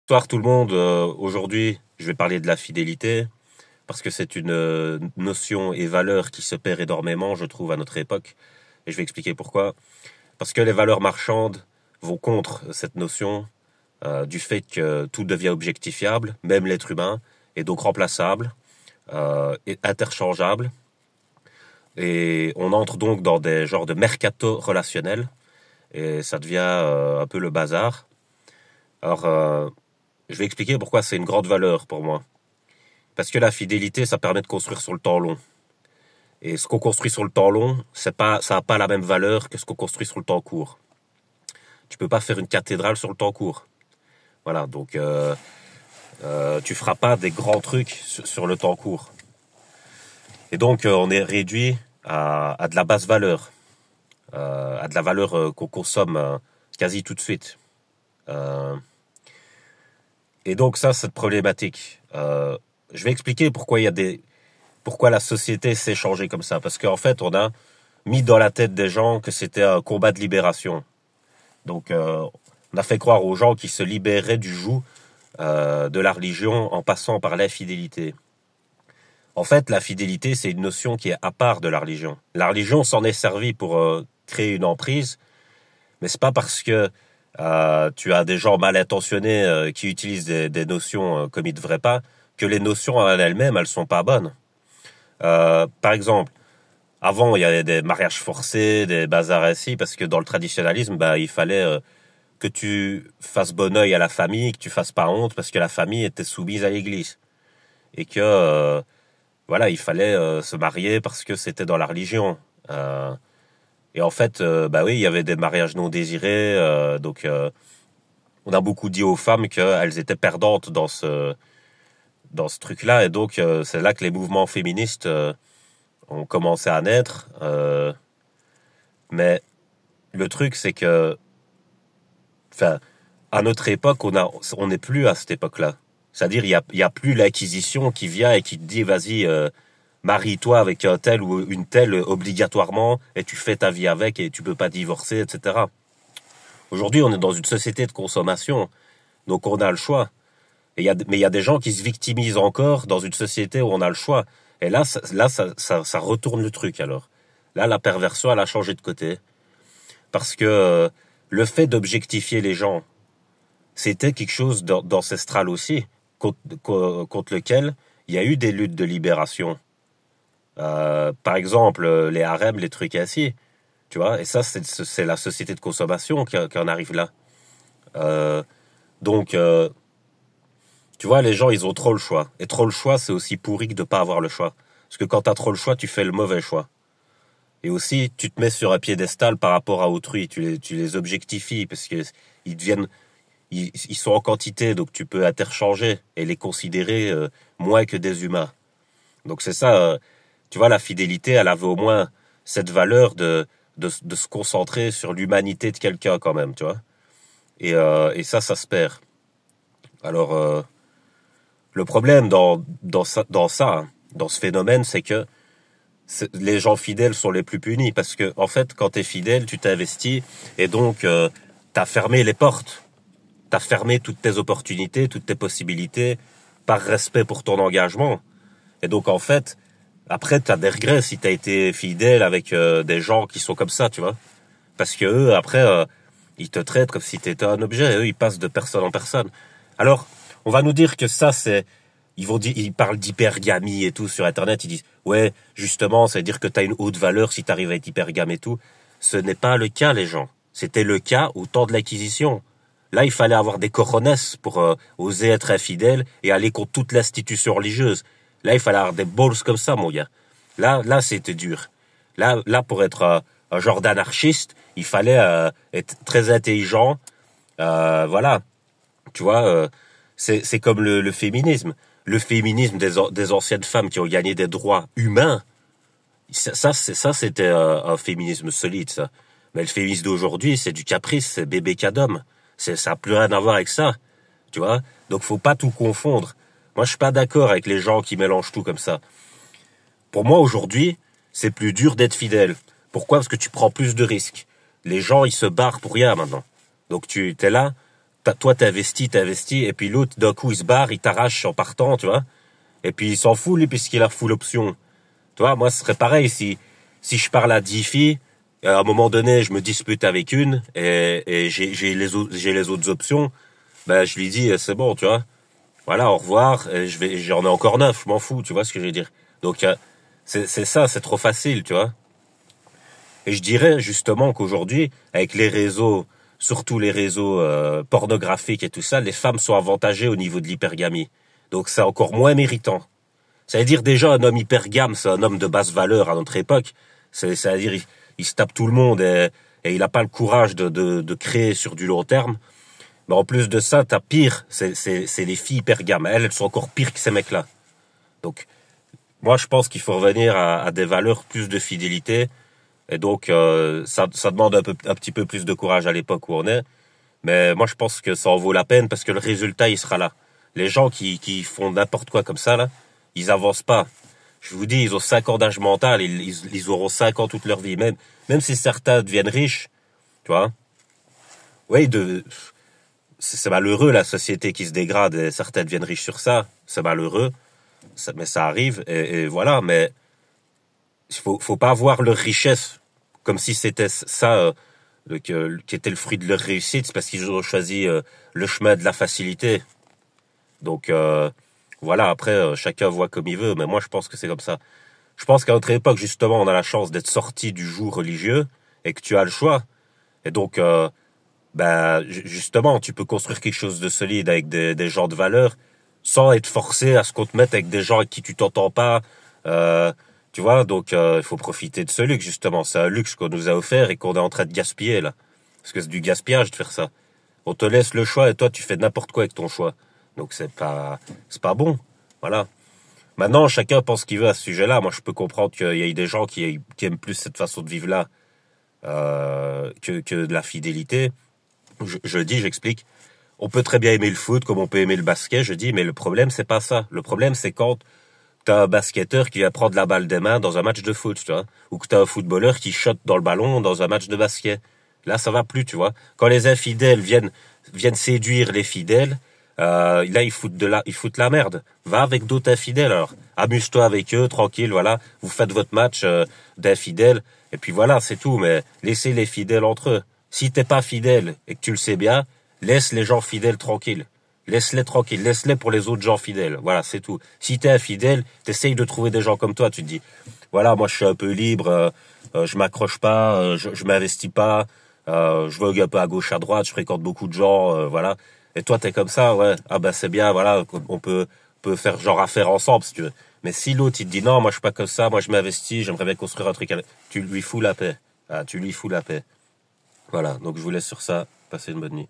Bonsoir tout le monde. Aujourd'hui, je vais parler de la fidélité parce que c'est une notion et valeur qui se perd énormément, je trouve, à notre époque. Et je vais expliquer pourquoi. Parce que les valeurs marchandes vont contre cette notion du fait que tout devient objectifiable, même l'être humain, et donc remplaçable, et interchangeable. Et on entre donc dans des genres de mercato relationnel, et ça devient un peu le bazar. Alors, je vais expliquer pourquoi c'est une grande valeur pour moi. Parce que la fidélité, ça permet de construire sur le temps long. Et ce qu'on construit sur le temps long, ça n'a pas la même valeur que ce qu'on construit sur le temps court. Tu peux pas faire une cathédrale sur le temps court. Voilà, donc tu feras pas des grands trucs sur le temps court. Et donc on est réduit à de la basse valeur, à de la valeur qu'on consomme quasi tout de suite. Et donc ça, cette problématique. Je vais expliquer pourquoi la société s'est changée comme ça. Parce qu'en fait, on a mis dans la tête des gens que c'était un combat de libération. Donc, on a fait croire aux gens qu'ils se libéraient du joug de la religion en passant par l'infidélité. En fait, la fidélité, c'est une notion qui est à part de la religion. La religion s'en est servie pour créer une emprise, mais c'est pas parce que tu as des gens mal intentionnés qui utilisent des notions comme ils ne devraient pas, que les notions en elles-mêmes, elles sont pas bonnes. Par exemple, avant, il y avait des mariages forcés, des bazars ainsi, parce que dans le traditionnalisme, il fallait que tu fasses bon œil à la famille, que tu fasses pas honte, parce que la famille était soumise à l'église. Et que, voilà, il fallait se marier parce que c'était dans la religion. Et en fait, oui, il y avait des mariages non désirés, donc on a beaucoup dit aux femmes qu'elles étaient perdantes dans ce truc-là, et donc c'est là que les mouvements féministes ont commencé à naître. Mais le truc, c'est que, enfin, à notre époque, on n'est plus à cette époque-là. C'est-à-dire, il y a plus l'acquisition qui vient et qui te dit, vas-y, marie-toi avec un tel ou une telle obligatoirement, et tu fais ta vie avec, et tu peux pas divorcer, etc. Aujourd'hui, on est dans une société de consommation, donc on a le choix. Mais il y a des gens qui se victimisent encore dans une société où on a le choix. Et là, ça retourne le truc, alors. Là, la perversion, elle a changé de côté. Parce que le fait d'objectifier les gens, c'était quelque chose d'ancestral aussi, contre lequel il y a eu des luttes de libération. Par exemple, les harems, les trucs ainsi. Tu vois, et ça, c'est la société de consommation qui en arrive là. Donc, tu vois, les gens, ils ont trop le choix. Et trop le choix, c'est aussi pourri que de pas avoir le choix. Parce que quand t'as trop le choix, tu fais le mauvais choix. Et aussi, tu te mets sur un piédestal par rapport à autrui. Tu les objectifies parce que ils sont en quantité, donc tu peux interchanger et les considérer moins que des humains. Donc c'est ça, tu vois, la fidélité, elle avait au moins cette valeur de se concentrer sur l'humanité de quelqu'un quand même, tu vois. Et ça se perd. Alors, le problème dans ce phénomène, c'est que les gens fidèles sont les plus punis parce que, en fait, quand t'es fidèle, tu t'investis et donc t'as fermé les portes. T'as fermé toutes tes opportunités, toutes tes possibilités par respect pour ton engagement. Et donc, en fait, après, t'as des regrets si t'as été fidèle avec des gens qui sont comme ça, tu vois. Parce que eux, après, ils te traitent comme si t'étais un objet. Eux, ils passent de personne en personne. Alors, on va nous dire que ça, ils parlent d'hypergamie et tout sur Internet. Ils disent, ouais, justement, ça veut dire que t'as une haute valeur si t'arrives à être hypergame et tout. Ce n'est pas le cas, les gens. C'était le cas au temps de l'acquisition. Là, il fallait avoir des cojones pour oser être infidèle et aller contre toute l'institution religieuse. Là, il fallait avoir des balls comme ça, mon gars. Là, c'était dur. Là, pour être un genre d'anarchiste, il fallait être très intelligent. Voilà. Tu vois, c'est comme le féminisme. Le féminisme des anciennes femmes qui ont gagné des droits humains. Ça c'était un féminisme solide, ça. Mais le féminisme d'aujourd'hui, c'est du caprice, c'est bébé cadom. Ça n'a plus rien à voir avec ça. Tu vois? Donc, faut pas tout confondre. Moi, je suis pas d'accord avec les gens qui mélangent tout comme ça. Pour moi, aujourd'hui, c'est plus dur d'être fidèle. Pourquoi? Parce que tu prends plus de risques. Les gens, ils se barrent pour rien maintenant. Donc, tu es là, Toi, t'investis, et puis l'autre, d'un coup, il se barre, il t'arrache en partant, tu vois. Et puis, il s'en fout, lui, puisqu'il a full option. Tu vois, moi, ce serait pareil si je parle à 10 filles, à un moment donné, je me dispute avec une, et j'ai les autres options, ben, je lui dis, c'est bon, tu vois. Voilà, au revoir, et j'en ai encore 9, je m'en fous, tu vois ce que je veux dire. Donc, c'est ça, c'est trop facile, tu vois. Et je dirais justement qu'aujourd'hui, avec les réseaux, surtout les réseaux pornographiques et tout ça, les femmes sont avantagées au niveau de l'hypergamie. Donc c'est encore moins méritant. Ça veut dire déjà un homme hypergame, c'est un homme de basse valeur à notre époque. Ça veut dire il se tape tout le monde et il n'a pas le courage de créer sur du long terme. Mais en plus de ça, t'as pire, c'est les filles hypergames. Elles sont encore pires que ces mecs-là. Donc moi je pense qu'il faut revenir à des valeurs plus de fidélité. Et donc, ça demande un petit peu plus de courage à l'époque où on est. Mais moi, je pense que ça en vaut la peine parce que le résultat, il sera là. Les gens qui font n'importe quoi comme ça, là, ils avancent pas. Je vous dis, ils ont 5 ans d'âge mental, ils auront 5 ans toute leur vie. Même si certains deviennent riches, tu vois. Oui, c'est malheureux, la société qui se dégrade et certains deviennent riches sur ça. C'est malheureux. Mais ça arrive et voilà. Mais faut pas voir leur richesse comme si c'était ça qui était le fruit de leur réussite, c'est parce qu'ils ont choisi le chemin de la facilité. Donc voilà, après chacun voit comme il veut, mais moi je pense que c'est comme ça. Je pense qu'à notre époque justement, on a la chance d'être sorti du joug religieux et que tu as le choix. Et donc justement, tu peux construire quelque chose de solide avec des gens de valeur sans être forcé à ce qu'on te mette avec des gens avec qui tu t'entends pas. Tu vois, donc il faut profiter de ce luxe justement. C'est un luxe qu'on nous a offert et qu'on est en train de gaspiller là. Parce que c'est du gaspillage de faire ça. On te laisse le choix et toi tu fais n'importe quoi avec ton choix. Donc c'est pas bon. Voilà. Maintenant, chacun pense ce qu'il veut à ce sujet-là. Moi, je peux comprendre qu'il y ait des gens qui aiment plus cette façon de vivre là que de la fidélité. Je dis, j'explique. On peut très bien aimer le foot comme on peut aimer le basket, je dis, mais le problème c'est pas ça. Le problème c'est quand t'as un basketteur qui va prendre la balle des mains dans un match de foot, tu vois, ou que t'as un footballeur qui shot dans le ballon dans un match de basket. Là, ça va plus, tu vois. Quand les infidèles viennent séduire les fidèles, là ils foutent la merde. Va avec d'autres infidèles alors. Amuse-toi avec eux, tranquille, voilà. Vous faites votre match d'infidèles et puis voilà, c'est tout. Mais laissez les fidèles entre eux. Si t'es pas fidèle et que tu le sais bien, laisse les gens fidèles tranquilles. Laisse-les tranquilles, laisse-les pour les autres gens fidèles. Voilà, c'est tout. Si t'es infidèle, t'essayes de trouver des gens comme toi. Tu te dis, voilà, moi je suis un peu libre, je m'accroche pas, je m'investis pas, je vogue un peu à gauche, à droite, je fréquente beaucoup de gens, voilà. Et toi t'es comme ça, ouais. Ah ben c'est bien, voilà, on peut faire genre affaire ensemble si tu veux. Mais si l'autre il te dit non, moi je suis pas comme ça, moi je m'investis, j'aimerais bien construire un truc, tu lui fous la paix. Ah, tu lui fous la paix. Voilà. Donc je vous laisse sur ça. Passez une bonne nuit.